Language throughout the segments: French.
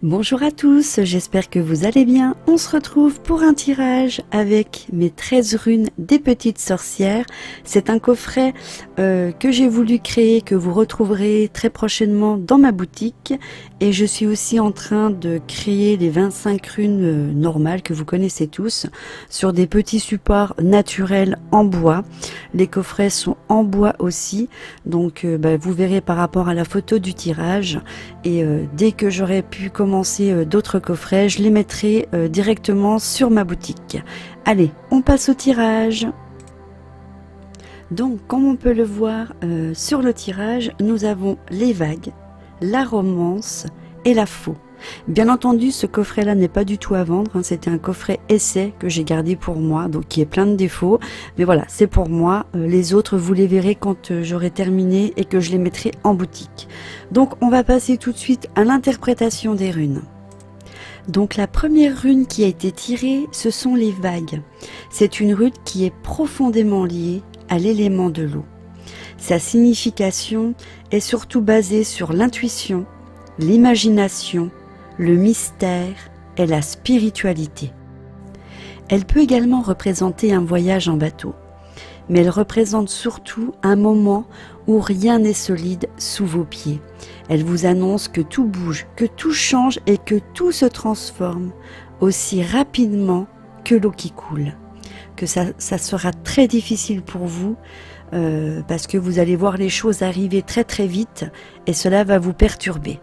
Bonjour à tous, j'espère que vous allez bien. On se retrouve pour un tirage avec mes 13 runes des petites sorcières. C'est un coffret que j'ai voulu créer, que vous retrouverez très prochainement dans ma boutique. Et je suis aussi en train de créer les 25 runes normales que vous connaissez tous sur des petits supports naturels en bois. Les coffrets sont en bois aussi, donc vous verrez par rapport à la photo du tirage. Et dès que j'aurai pu commencer d'autres coffrets, je les mettrai directement sur ma boutique. Allez, on passe au tirage. Donc, comme on peut le voir sur le tirage, nous avons les vagues, la romance et la faux. Bien entendu, ce coffret-là n'est pas du tout à vendre, hein. C'était un coffret essai que j'ai gardé pour moi, donc qui est plein de défauts. Mais voilà, c'est pour moi. Les autres, vous les verrez quand j'aurai terminé et que je les mettrai en boutique. Donc, on va passer tout de suite à l'interprétation des runes. Donc, la première rune qui a été tirée, ce sont les vagues. C'est une rune qui est profondément liée à l'élément de l'eau. Sa signification est surtout basée sur l'intuition, l'imagination, le mystère et la spiritualité. Elle peut également représenter un voyage en bateau, mais elle représente surtout un moment où rien n'est solide sous vos pieds. Elle vous annonce que tout bouge, que tout change et que tout se transforme aussi rapidement que l'eau qui coule. Que ça sera très difficile pour vous parce que vous allez voir les choses arriver très très vite et cela va vous perturber.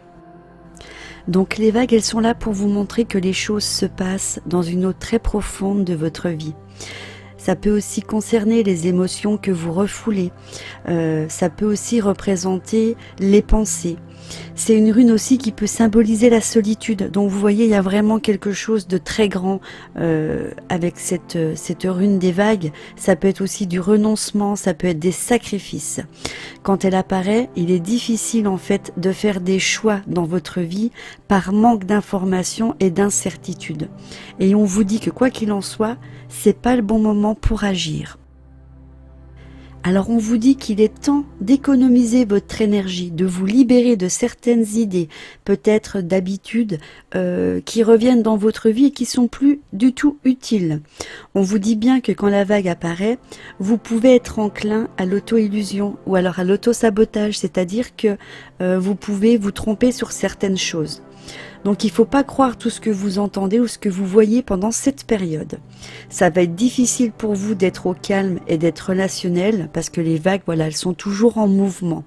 Donc les vagues, elles sont là pour vous montrer que les choses se passent dans une eau très profonde de votre vie. Ça peut aussi concerner les émotions que vous refoulez. Ça peut aussi représenter les pensées. C'est une rune aussi qui peut symboliser la solitude. Donc vous voyez, il y a vraiment quelque chose de très grand avec cette rune des vagues. Ça peut être aussi du renoncement, ça peut être des sacrifices. Quand elle apparaît, il est difficile en fait de faire des choix dans votre vie par manque d'informations et d'incertitude. Et on vous dit que quoi qu'il en soit, c'est pas le bon moment pour agir. Alors on vous dit qu'il est temps d'économiser votre énergie, de vous libérer de certaines idées, peut-être d'habitudes qui reviennent dans votre vie et qui sont plus du tout utiles. On vous dit bien que quand la vague apparaît, vous pouvez être enclin à l'auto-illusion ou alors à l'auto-sabotage, c'est-à-dire que vous pouvez vous tromper sur certaines choses. Donc il ne faut pas croire tout ce que vous entendez ou ce que vous voyez pendant cette période. Ça va être difficile pour vous d'être au calme et d'être relationnel parce que les vagues, voilà, elles sont toujours en mouvement.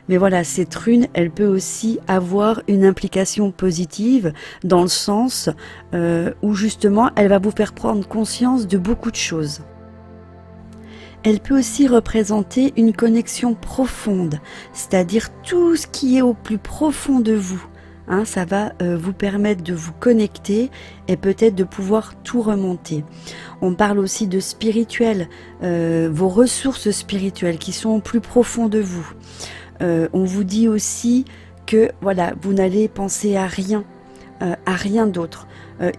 Mais voilà, cette rune, elle peut aussi avoir une implication positive dans le sens où justement, elle va vous faire prendre conscience de beaucoup de choses. Elle peut aussi représenter une connexion profonde, c'est-à-dire tout ce qui est au plus profond de vous. Hein, ça va vous permettre de vous connecter et peut-être de pouvoir tout remonter. On parle aussi de spirituel, vos ressources spirituelles qui sont au plus profond de vous. On vous dit aussi que voilà, vous n'allez penser à rien d'autre.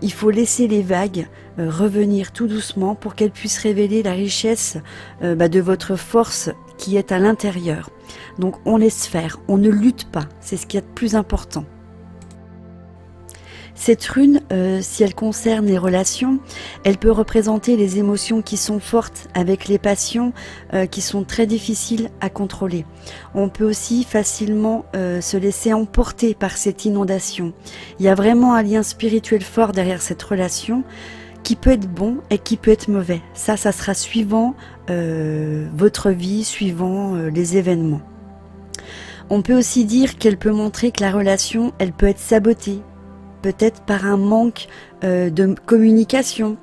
Il faut laisser les vagues revenir tout doucement pour qu'elles puissent révéler la richesse de votre force qui est à l'intérieur. Donc on laisse faire, on ne lutte pas, c'est ce qui est le plus important. Cette rune, si elle concerne les relations, elle peut représenter les émotions qui sont fortes avec les passions qui sont très difficiles à contrôler. On peut aussi facilement se laisser emporter par cette inondation. Il y a vraiment un lien spirituel fort derrière cette relation qui peut être bon et qui peut être mauvais. Ça sera suivant votre vie, suivant les événements. On peut aussi dire qu'elle peut montrer que la relation, elle peut être sabotée, peut-être par un manque de communication,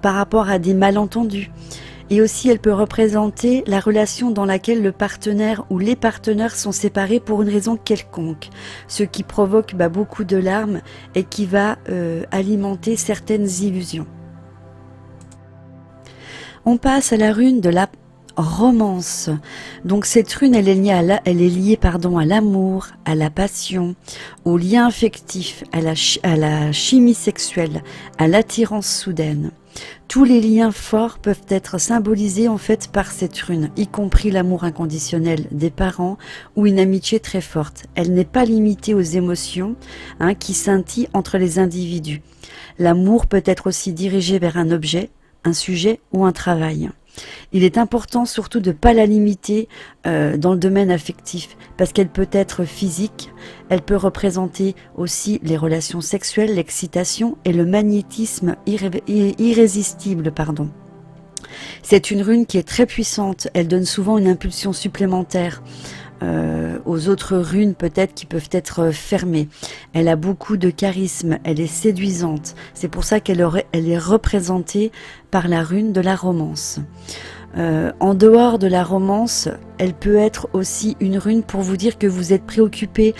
par rapport à des malentendus. Et aussi, elle peut représenter la relation dans laquelle le partenaire ou les partenaires sont séparés pour une raison quelconque, ce qui provoque beaucoup de larmes et qui va alimenter certaines illusions. On passe à la rune de la romance. Donc cette rune, elle est liée elle est liée, pardon, à l'amour, à la passion, au lien affectif, à la chimie sexuelle, à l'attirance soudaine. Tous les liens forts peuvent être symbolisés en fait par cette rune, y compris l'amour inconditionnel des parents ou une amitié très forte. Elle n'est pas limitée aux émotions qui scintillent entre les individus. L'amour peut être aussi dirigé vers un objet, un sujet ou un travail. Il est important surtout de ne pas la limiter dans le domaine affectif, parce qu'elle peut être physique, elle peut représenter aussi les relations sexuelles, l'excitation et le magnétisme irrésistible. C'est une rune qui est très puissante, elle donne souvent une impulsion supplémentaire aux autres runes peut-être qui peuvent être fermées. Elle a beaucoup de charisme, elle est séduisante, c'est pour ça qu'elle est représentée par la rune de la romance. En dehors de la romance, elle peut être aussi une rune pour vous dire que vous êtes préoccupé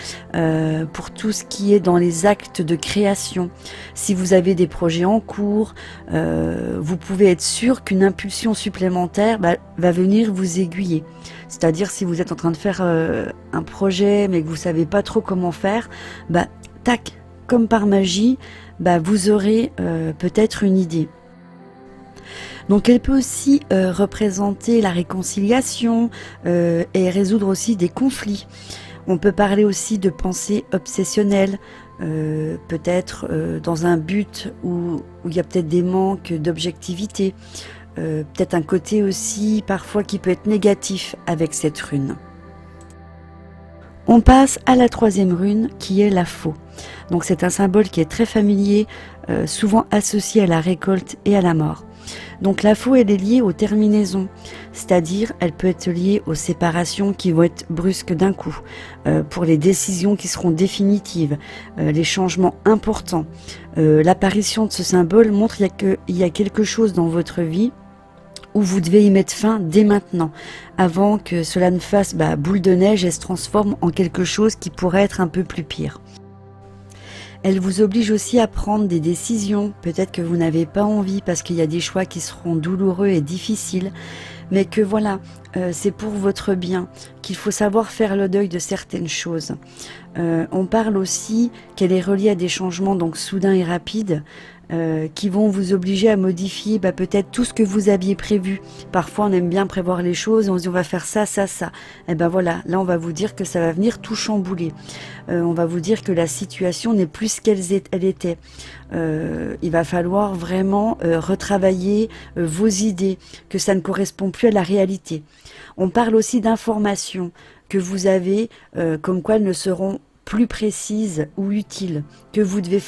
pour tout ce qui est dans les actes de création. Si vous avez des projets en cours, vous pouvez être sûr qu'une impulsion supplémentaire va venir vous aiguiller. C'est-à-dire si vous êtes en train de faire un projet mais que vous savez pas trop comment faire, tac, comme par magie, vous aurez peut-être une idée. Donc elle peut aussi représenter la réconciliation et résoudre aussi des conflits. On peut parler aussi de pensée obsessionnelle, peut-être dans un but où il y a peut-être des manques d'objectivité, peut-être un côté aussi parfois qui peut être négatif avec cette rune. On passe à la troisième rune qui est la faux. Donc c'est un symbole qui est très familier, souvent associé à la récolte et à la mort. Donc la faux, elle est liée aux terminaisons, c'est-à-dire elle peut être liée aux séparations qui vont être brusques d'un coup, pour les décisions qui seront définitives, les changements importants. L'apparition de ce symbole montre qu'il y a quelque chose dans votre vie où vous devez y mettre fin dès maintenant, avant que cela ne fasse boule de neige et se transforme en quelque chose qui pourrait être un peu plus pire. Elle vous oblige aussi à prendre des décisions, peut-être que vous n'avez pas envie parce qu'il y a des choix qui seront douloureux et difficiles, mais que voilà, c'est pour votre bien, qu'il faut savoir faire le deuil de certaines choses. On parle aussi qu'elle est reliée à des changements donc soudains et rapides, qui vont vous obliger à modifier peut-être tout ce que vous aviez prévu. Parfois on aime bien prévoir les choses et on se dit on va faire ça, ça, ça. Et voilà, là on va vous dire que ça va venir tout chambouler. On va vous dire que la situation n'est plus ce qu'elle était. Il va falloir vraiment retravailler vos idées, que ça ne correspond plus à la réalité. On parle aussi d'informations que vous avez, comme quoi elles ne seront plus précises ou utiles, que vous devez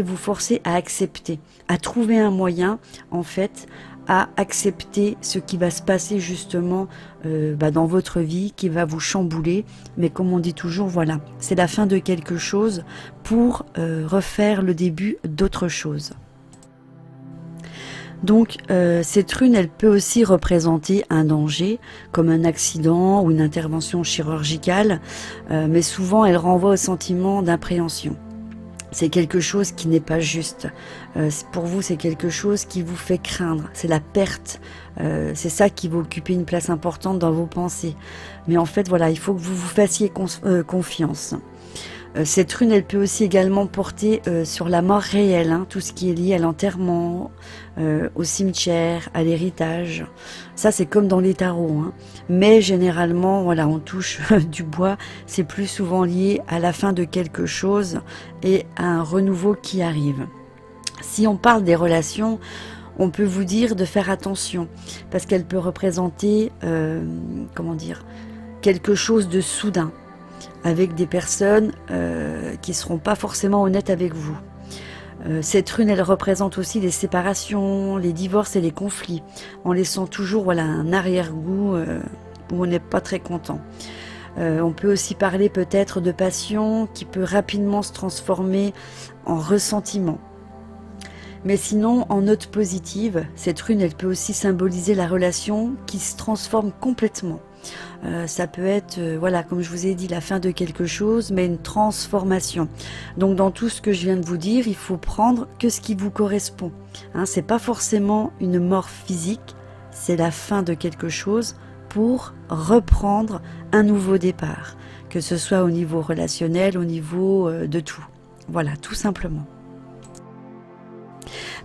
vous forcer à accepter, à trouver un moyen en fait à accepter ce qui va se passer justement dans votre vie, qui va vous chambouler, mais comme on dit toujours, voilà, c'est la fin de quelque chose pour refaire le début d'autre chose. Donc cette rune, elle peut aussi représenter un danger, comme un accident ou une intervention chirurgicale, mais souvent elle renvoie au sentiment d'appréhension. C'est quelque chose qui n'est pas juste. Pour vous, c'est quelque chose qui vous fait craindre. C'est la perte. C'est ça qui va occuper une place importante dans vos pensées. Mais en fait, voilà, il faut que vous vous fassiez confiance. Cette rune, elle peut aussi également porter sur la mort réelle, tout ce qui est lié à l'enterrement, au cimetière, à l'héritage. Ça, c'est comme dans les tarots. Mais généralement, voilà, on touche du bois. C'est plus souvent lié à la fin de quelque chose et à un renouveau qui arrive. Si on parle des relations, on peut vous dire de faire attention parce qu'elle peut représenter, quelque chose de soudain, avec des personnes qui ne seront pas forcément honnêtes avec vous. Cette rune, elle représente aussi les séparations, les divorces et les conflits, en laissant toujours un arrière-goût où on n'est pas très content. On peut aussi parler peut-être de passion qui peut rapidement se transformer en ressentiment. Mais sinon, en note positive, cette rune, elle peut aussi symboliser la relation qui se transforme complètement. Ça peut être, comme je vous ai dit, la fin de quelque chose, mais une transformation. Donc dans tout ce que je viens de vous dire, il faut prendre que ce qui vous correspond. C'est pas forcément une mort physique, c'est la fin de quelque chose pour reprendre un nouveau départ, que ce soit au niveau relationnel, au niveau de tout. Voilà, tout simplement.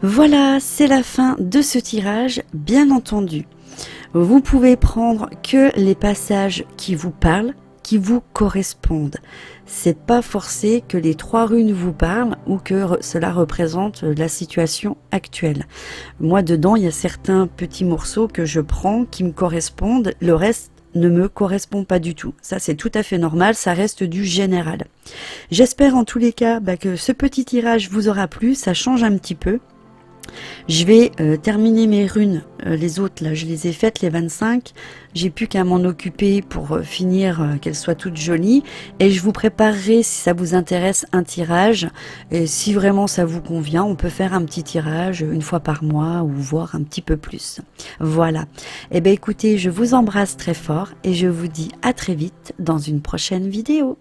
Voilà, c'est la fin de ce tirage, bien entendu. Vous pouvez prendre que les passages qui vous parlent, qui vous correspondent. C'est pas forcé que les 3 runes vous parlent ou que cela représente la situation actuelle. Moi, dedans, il y a certains petits morceaux que je prends qui me correspondent. Le reste ne me correspond pas du tout. Ça, c'est tout à fait normal. Ça reste du général. J'espère en tous les cas que ce petit tirage vous aura plu. Ça change un petit peu. Je vais terminer mes runes, les autres là je les ai faites, les 25, j'ai plus qu'à m'en occuper pour finir qu'elles soient toutes jolies, et je vous préparerai, si ça vous intéresse, un tirage, et si vraiment ça vous convient, on peut faire un petit tirage une fois par mois ou voire un petit peu plus. Voilà, et bien écoutez, je vous embrasse très fort et je vous dis à très vite dans une prochaine vidéo.